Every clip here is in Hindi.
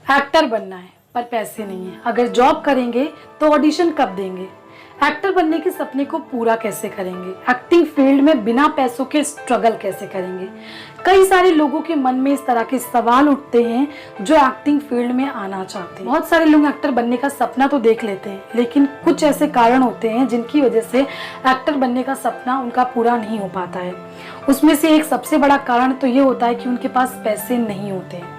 एक्टर बनना है पर पैसे नहीं है। अगर जॉब करेंगे तो ऑडिशन कब देंगे? एक्टर बनने के सपने को पूरा कैसे करेंगे? एक्टिंग फील्ड में बिना पैसों के स्ट्रगल कैसे करेंगे? कई सारे लोगों के मन में इस तरह के सवाल उठते हैं जो एक्टिंग फील्ड में आना चाहते हैं। बहुत सारे लोग एक्टर बनने का सपना तो देख लेते हैं, लेकिन कुछ ऐसे कारण होते हैं जिनकी वजह से एक्टर बनने का सपना उनका पूरा नहीं हो पाता है। उसमें से एक सबसे बड़ा कारण तो ये होता है कि उनके पास पैसे नहीं होते हैं।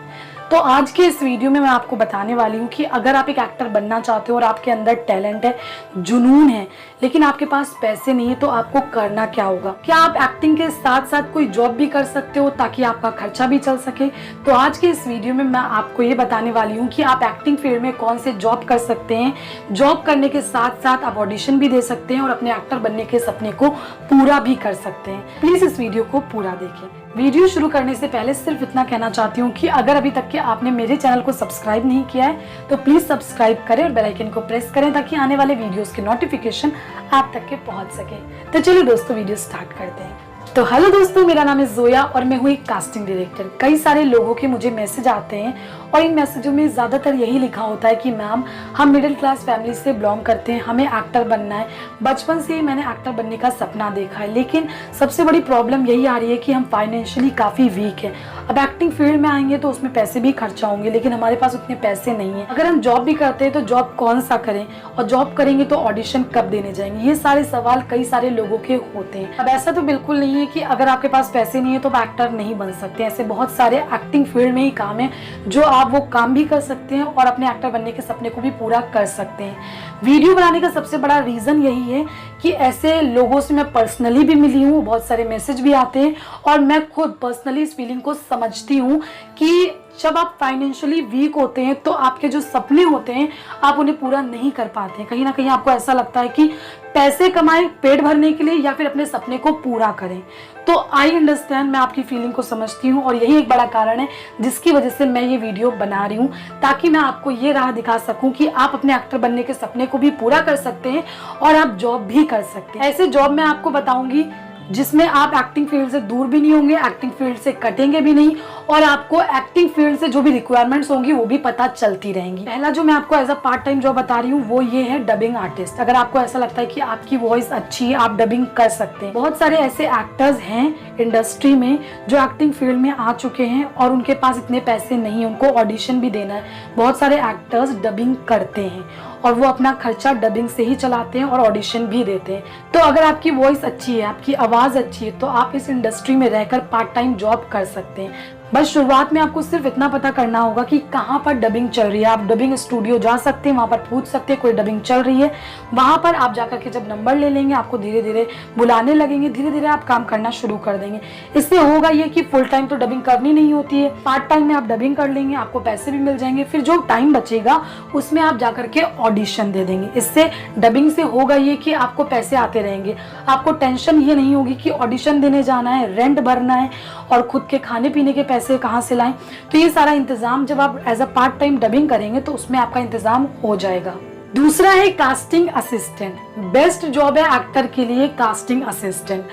तो आज के इस वीडियो में मैं आपको बताने वाली हूँ कि अगर आप एक एक्टर बनना चाहते हो और आपके अंदर टैलेंट है, जुनून है, लेकिन आपके पास पैसे नहीं है, तो आपको करना क्या होगा। क्या आप एक्टिंग के साथ साथ कोई जॉब भी कर सकते हो ताकि आपका खर्चा भी चल सके? तो आज के इस वीडियो में मैं आपको ये बताने वाली हूँ कि आप एक्टिंग फील्ड में कौन से जॉब कर सकते हैं। जॉब करने के साथ साथ आप ऑडिशन भी दे सकते हैं और अपने एक्टर बनने के सपने को पूरा भी कर सकते हैं। प्लीज इस वीडियो को पूरा देखें। वीडियो शुरू करने से पहले सिर्फ इतना कहना चाहती हूँ कि अगर अभी तक के आपने मेरे चैनल को सब्सक्राइब नहीं किया है तो प्लीज सब्सक्राइब करें और बेल आइकन को प्रेस करें ताकि आने वाले वीडियोस के नोटिफिकेशन आप तक के पहुंच सके। तो चलिए दोस्तों, वीडियो स्टार्ट करते हैं। तो हेलो दोस्तों, मेरा नाम है जोया और मैं हूँ एक कास्टिंग डायरेक्टर। कई सारे लोगों के मुझे मैसेज आते हैं और इन मैसेजों में ज़्यादातर यही लिखा होता है कि मैम, हम मिडिल क्लास फैमिली से बिलोंग करते हैं, हमें एक्टर बनना है, बचपन से ही मैंने एक्टर बनने का सपना देखा है, लेकिन सबसे बड़ी प्रॉब्लम यही आ रही है कि हम फाइनेंशियली काफ़ी वीक हैं। अब एक्टिंग फील्ड में आएंगे तो उसमें पैसे भी खर्चा होंगे, लेकिन हमारे पास उतने पैसे नहीं हैं। अगर हम जॉब भी करते हैं तो जॉब कौन सा करें, और जॉब करेंगे तो ऑडिशन कब देने जाएंगे? ये सारे सवाल कई सारे लोगों के होते हैं। अब ऐसा तो बिल्कुल नहीं है कि अगर आपके पास पैसे नहीं है तो आप एक्टर नहीं बन सकते। ऐसे बहुत सारे एक्टिंग फील्ड में ही काम है जो आप वो काम भी कर सकते हैं और अपने एक्टर बनने के सपने को भी पूरा कर सकते हैं। वीडियो बनाने का सबसे बड़ा रीजन यही है कि ऐसे लोगों से मैं पर्सनली भी मिली हूँ, बहुत सारे मैसेज भी आते हैं और मैं खुद पर्सनली इस फीलिंग को समझती हूँ कि जब आप फाइनेंशियली वीक होते हैं तो आपके जो सपने होते हैं आप उन्हें पूरा नहीं कर पाते हैं। कहीं ना कहीं आपको ऐसा लगता है कि पैसे कमाएं पेट भरने के लिए या फिर अपने सपने को पूरा करें। तो आई अंडरस्टैंड, मैं आपकी फीलिंग को समझती हूँ और यही एक बड़ा कारण है जिसकी वजह से मैं ये वीडियो बना रही हूँ, ताकि मैं आपको ये राह दिखा सकूँ कि आप अपने एक्टर बनने के सपने को भी पूरा कर सकते हैं और आप जॉब भी कर सकते हैं। ऐसे जॉब मैं आपको बताऊंगी जिसमें आप एक्टिंग फील्ड से दूर भी नहीं होंगे, एक्टिंग फील्ड से कटेंगे भी नहीं और आपको एक्टिंग फील्ड से जो भी रिक्वायरमेंट्स होंगी वो भी पता चलती रहेंगी। पहला जो मैं आपको as a part time job बता रही हूँ वो ये है डबिंग आर्टिस्ट। अगर आपको ऐसा लगता है कि आपकी वॉइस अच्छी है, आप डबिंग कर सकते हैं। बहुत सारे ऐसे एक्टर्स हैं इंडस्ट्री में जो एक्टिंग फील्ड में आ चुके हैं और उनके पास इतने पैसे नहीं है, उनको ऑडिशन भी देना है। बहुत सारे एक्टर्स डबिंग करते हैं और वो अपना खर्चा डबिंग से ही चलाते हैं और ऑडिशन भी देते हैं। तो अगर आपकी वॉइस अच्छी है, आपकी आवाज़ अच्छी है, तो आप इस इंडस्ट्री में रहकर पार्ट टाइम जॉब कर सकते हैं। बस शुरुआत में आपको सिर्फ इतना पता करना होगा कि कहाँ पर डबिंग चल रही है। आप डबिंग स्टूडियो जा सकते हैं, वहाँ पर पूछ सकते हैं कोई डबिंग चल रही है। वहाँ पर आप जाकर के जब नंबर ले लेंगे आपको धीरे धीरे बुलाने लगेंगे, धीरे धीरे आप काम करना शुरू कर देंगे। इससे होगा ये कि फुल टाइम तो डबिंग करनी नहीं होती है, पार्ट टाइम में आप डबिंग कर लेंगे, आपको पैसे भी मिल जाएंगे। फिर जो टाइम बचेगा उसमें आप जाकर के ऑडिशन दे देंगे। इससे डबिंग से होगा ये कि आपको पैसे आते रहेंगे, आपको टेंशन ये नहीं होगी कि ऑडिशन देने जाना है, रेंट भरना है और खुद के खाने पीने के पैसे कहाँ से लाएं। तो ये सारा इंतजाम जब आप as a part time dubbing करेंगे तो उसमें आपका इंतजाम हो जाएगा। दूसरा है कास्टिंग असिस्टेंट। बेस्ट जॉब है एक्टर के लिए कास्टिंग असिस्टेंट।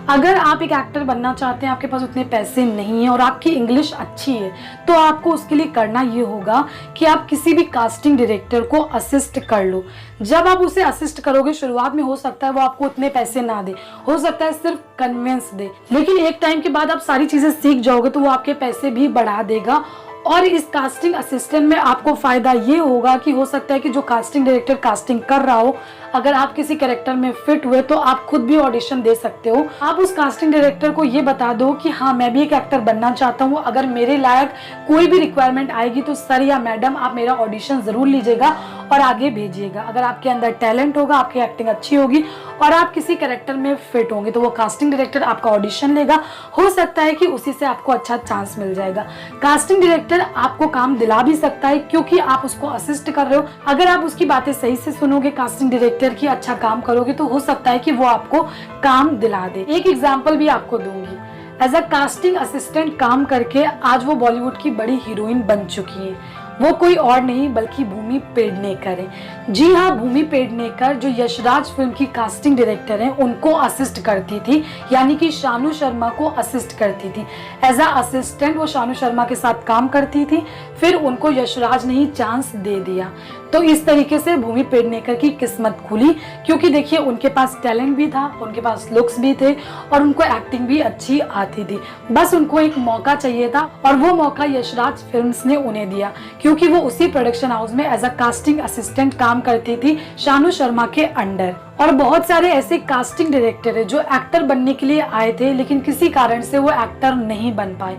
अगर आप एक एक्टर बनना चाहते हैं, आपके पास उतने पैसे नहीं है और आपकी इंग्लिश अच्छी है, तो आपको उसके लिए करना ये होगा कि आप किसी भी कास्टिंग डायरेक्टर को असिस्ट कर लो। जब आप उसे असिस्ट करोगे, शुरुआत में हो सकता है वो आपको उतने पैसे ना दे, हो सकता है सिर्फ कन्विंस दे, लेकिन एक टाइम के बाद आप सारी चीजें सीख जाओगे तो वो आपके पैसे भी बढ़ा देगा। और इस कास्टिंग असिस्टेंट में आपको फायदा ये होगा कि हो सकता है कि जो कास्टिंग डायरेक्टर कास्टिंग कर रहा हो, अगर आप किसी कैरेक्टर में फिट हुए तो आप खुद भी ऑडिशन दे सकते हो। आप उस कास्टिंग डायरेक्टर को ये बता दो कि हाँ, मैं भी एक एक्टर बनना चाहता हूँ, अगर मेरे लायक कोई भी रिक्वायरमेंट आएगी तो सर या मैडम आप मेरा ऑडिशन जरूर लीजिएगा और आगे भेजिएगा। अगर आपके अंदर टैलेंट होगा, आपकी एक्टिंग अच्छी होगी और आप किसी कैरेक्टर में फिट होंगे तो वो कास्टिंग डायरेक्टर आपका ऑडिशन लेगा। हो सकता है कि उसी से आपको अच्छा चांस मिल जाएगा। कास्टिंग डायरेक्टर आपको काम दिला भी सकता है क्योंकि आप उसको असिस्ट कर रहे हो। अगर आप उसकी बातें सही से सुनोगे, कास्टिंग डायरेक्टर की अच्छा काम करोगे, तो हो सकता है कि वो आपको काम दिला दे। एक एग्जाम्पल भी आपको दूंगी। एज अ कास्टिंग असिस्टेंट काम करके आज वो बॉलीवुड की बड़ी हीरोइन बन चुकी है। वो कोई और नहीं बल्कि भूमि पेडनेकर है। जी हाँ, भूमि पेडनेकर जो यशराज फिल्म की कास्टिंग डायरेक्टर हैं, उनको असिस्ट करती थी, यानी कि शानू शर्मा को असिस्ट करती थी। एज अ असिस्टेंट वो शानू शर्मा के साथ काम करती थी, फिर उनको यशराज ने ही चांस दे दिया। तो इस तरीके से भूमि पेडनेकर की किस्मत खुली, क्योंकि देखिए उनके पास टैलेंट भी था, उनके पास लुक्स भी थे और उनको एक्टिंग भी अच्छी आती थी। बस उनको एक मौका चाहिए था और वो मौका यशराज फिल्म्स ने उन्हें दिया, क्योंकि वो उसी प्रोडक्शन हाउस में एज अ कास्टिंग असिस्टेंट काम करती थी शानू शर्मा के अंडर। और बहुत सारे ऐसे कास्टिंग डायरेक्टर है जो एक्टर बनने के लिए आए थे, लेकिन किसी कारण से वो एक्टर नहीं बन पाए,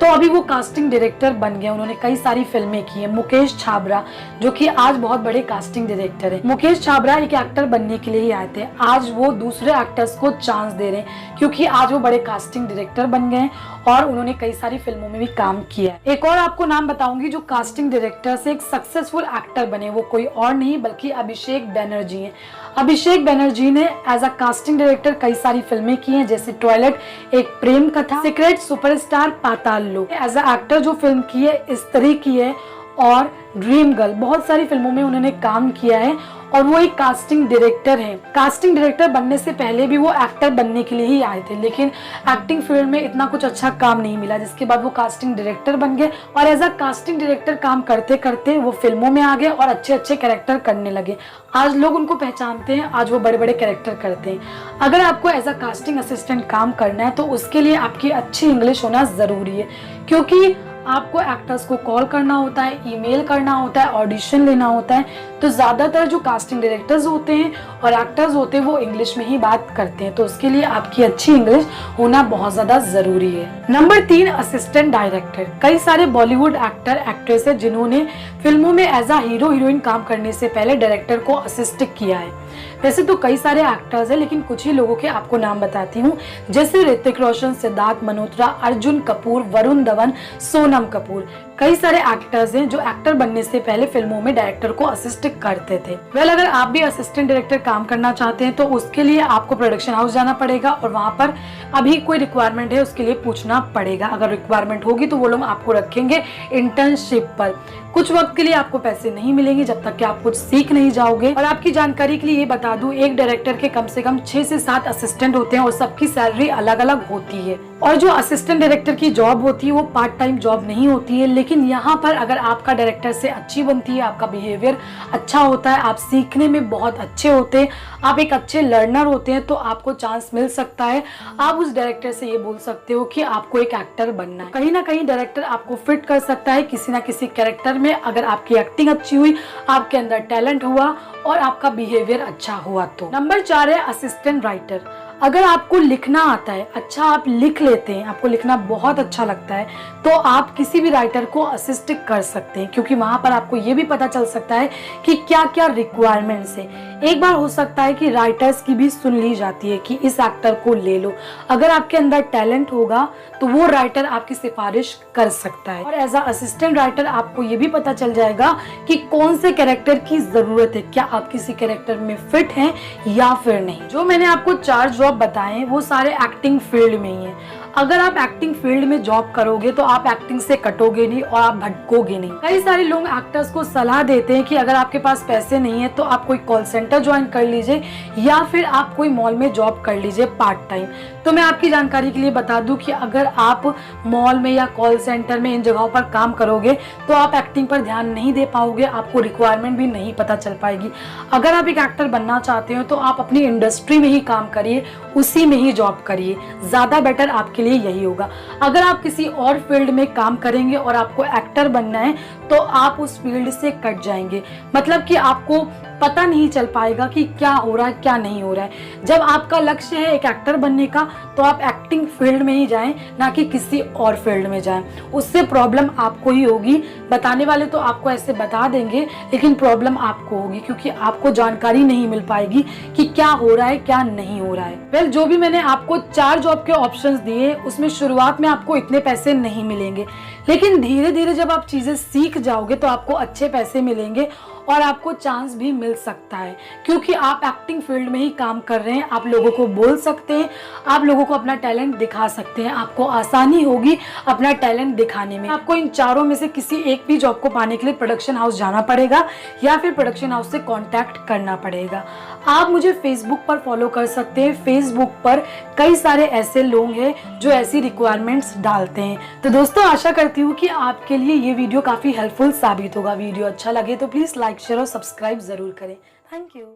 तो अभी वो कास्टिंग डायरेक्टर बन गए। उन्होंने कई सारी फिल्में की है। मुकेश छाबरा जो कि आज बहुत बड़े कास्टिंग डायरेक्टर है। मुकेश छाबरा एक एक्टर बनने के लिए ही आए थे, आज वो दूसरे एक्टर्स को चांस दे रहे हैं, क्योंकि आज वो बड़े कास्टिंग डायरेक्टर बन गए और उन्होंने कई सारी फिल्मों में भी काम किया है। एक और आपको नाम बताऊंगी जो कास्टिंग डायरेक्टर से एक सक्सेसफुल एक्टर बने, वो कोई और नहीं बल्कि अभिषेक बैनर्जी है। अभिषेक बैनर्जी ने एज अ कास्टिंग डायरेक्टर कई सारी फिल्में की हैं, जैसे टॉयलेट, एक प्रेम कथा, सीक्रेट सुपरस्टार, पाताल लोक। एज अ एक्टर जो फिल्म की है स्त्री की है और ड्रीम गर्ल, बहुत सारी फिल्मों में उन्होंने काम किया है और वो एक कास्टिंग डायरेक्टर हैं। कास्टिंग डायरेक्टर बनने से पहले भी वो एक्टर बनने के लिए ही आए थे, लेकिन एक्टिंग फील्ड में इतना कुछ अच्छा काम नहीं मिला, जिसके बाद वो कास्टिंग डायरेक्टर बन गए और एज अ कास्टिंग डायरेक्टर काम करते करते वो फिल्मों में आ गए और अच्छे अच्छे कैरेक्टर करने लगे। आज लोग उनको पहचानते हैं, आज वो बड़े बड़े कैरेक्टर करते हैं। अगर आपको एज अ कास्टिंग असिस्टेंट काम करना है तो उसके लिए आपकी अच्छी इंग्लिश होना जरूरी है, क्योंकि आपको एक्टर्स को कॉल करना होता है, ईमेल करना होता है, ऑडिशन लेना होता है। तो ज्यादातर जो कास्टिंग डायरेक्टर्स होते हैं और एक्टर्स होते हैं वो इंग्लिश में ही बात करते हैं, तो उसके लिए आपकी अच्छी इंग्लिश होना बहुत ज्यादा जरूरी है। Number 3, assistant director. कई सारे बॉलीवुड एक्टर एक्ट्रेस है जिन्होंने फिल्मों में एज अ हीरो हीरोइन काम करने से पहले डायरेक्टर को असिस्ट किया है। वैसे तो कई सारे एक्टर्स हैं, लेकिन कुछ ही लोगों के आपको नाम बताती हूँ, जैसे ऋतिक रोशन, सिद्धार्थ मल्होत्रा, अर्जुन कपूर, वरुण धवन, सोनम कपूर। कई सारे एक्टर्स हैं जो एक्टर बनने से पहले फिल्मों में डायरेक्टर को असिस्ट करते थे। अगर आप भी असिस्टेंट डायरेक्टर काम करना चाहते हैं तो उसके लिए आपको प्रोडक्शन हाउस जाना पड़ेगा और वहां पर अभी कोई रिक्वायरमेंट है उसके लिए पूछना पड़ेगा। अगर रिक्वायरमेंट होगी तो वो लोग आपको रखेंगे इंटर्नशिप पर। कुछ वक्त के लिए आपको पैसे नहीं मिलेंगे जब तक कि आप कुछ सीख नहीं जाओगे। और आपकी जानकारी के लिए ये बता दूं, एक डायरेक्टर के कम से कम 6 से 7 असिस्टेंट होते हैं और सबकी सैलरी अलग अलग होती है। और जो असिस्टेंट डायरेक्टर की जॉब होती है वो पार्ट टाइम जॉब नहीं होती है, लेकिन यहाँ पर अगर आपका डायरेक्टर से अच्छी बनती है, आपका बिहेवियर अच्छा होता है, आप सीखने में बहुत अच्छे होते हैं, आप एक अच्छे लर्नर होते हैं, तो आपको चांस मिल सकता है। आप उस डायरेक्टर से ये बोल सकते हो कि आपको एक एक्टर बनना है। कहीं ना कहीं डायरेक्टर आपको फिट कर सकता है किसी ना किसी कैरेक्टर में, अगर आपकी एक्टिंग अच्छी हुई, आपके अंदर टैलेंट हुआ और आपका बिहेवियर अच्छा हुआ तो। नंबर 4 है असिस्टेंट राइटर। अगर आपको लिखना आता है, अच्छा आप लिख लेते हैं, आपको लिखना बहुत अच्छा लगता है, तो आप किसी भी राइटर को असिस्ट कर सकते हैं, क्योंकि वहां पर आपको ये भी पता चल सकता है कि क्या क्या रिक्वायरमेंट्स है। एक बार हो सकता है कि राइटर्स की भी सुन ली जाती है कि इस एक्टर को ले लो। अगर आपके अंदर टैलेंट होगा तो वो राइटर आपकी सिफारिश कर सकता है। और एज अ असिस्टेंट राइटर आपको ये भी पता चल जाएगा कि कौन से कैरेक्टर की जरूरत है, क्या आप किसी कैरेक्टर में फिट हैं या फिर नहीं। जो मैंने आपको 4 जॉब बताए वो सारे एक्टिंग फील्ड में ही है। अगर आप एक्टिंग फील्ड में जॉब करोगे तो आप एक्टिंग से कटोगे नहीं और आप भटकोगे नहीं। कई सारे लोग एक्टर्स को सलाह देते हैं कि अगर आपके पास पैसे नहीं है तो आप कोई कॉल सेंटर ज्वाइन कर लीजिए या फिर आप कोई मॉल में जॉब कर लीजिए पार्ट टाइम। तो मैं आपकी जानकारी के लिए बता दूं कि अगर आप मॉल में या कॉल सेंटर में इन जगहों पर काम करोगे तो आप एक्टिंग पर ध्यान नहीं दे पाओगे, आपको रिक्वायरमेंट भी नहीं पता चल पाएगी। अगर आप एक एक्टर बनना चाहते हो तो आप अपनी इंडस्ट्री में ही काम करिए, उसी में ही जॉब करिए, ज्यादा बेटर आपके लिए यही होगा। अगर आप किसी और फील्ड में काम करेंगे और आपको एक्टर बनना है तो आप उस फील्ड से कट जाएंगे, मतलब कि आपको पता नहीं चल पाएगा कि क्या हो रहा है क्या नहीं हो रहा है। जब आपका लक्ष्य है एक एक्टर बनने का तो आप एक्टिंग फील्ड में ही जाएं, ना कि किसी और फील्ड में जाएं। उससे प्रॉब्लम आपको ही होगी। बताने वाले तो आपको ऐसे बता देंगे लेकिन प्रॉब्लम आपको होगी, क्योंकि आपको जानकारी नहीं मिल पाएगी कि क्या हो रहा है क्या नहीं हो रहा है। जो भी मैंने आपको 4 जॉब के ऑप्शंस दिए उसमें शुरुआत में आपको इतने पैसे नहीं मिलेंगे, लेकिन धीरे धीरे जब आप चीज़ें सीख जाओगे तो आपको अच्छे पैसे मिलेंगे और आपको चांस भी मिल सकता है, क्योंकि आप एक्टिंग फील्ड में ही काम कर रहे हैं। आप लोगों को बोल सकते हैं, आप लोगों को अपना टैलेंट दिखा सकते हैं, आपको आसानी होगी अपना टैलेंट दिखाने में। आपको इन चारों में से किसी एक भी जॉब को पाने के लिए प्रोडक्शन हाउस जाना पड़ेगा या फिर प्रोडक्शन हाउस से कॉन्टैक्ट करना पड़ेगा। आप मुझे फेसबुक पर फॉलो कर सकते हैं। फेसबुक पर कई सारे ऐसे लोग हैं जो ऐसी रिक्वायरमेंट्स डालते हैं। तो दोस्तों, आशा करती हूँ कि आपके लिए ये वीडियो काफ़ी हेल्पफुल साबित होगा। वीडियो अच्छा लगे तो प्लीज़ लाइक, शेयर और सब्सक्राइब ज़रूर करें। Thank you.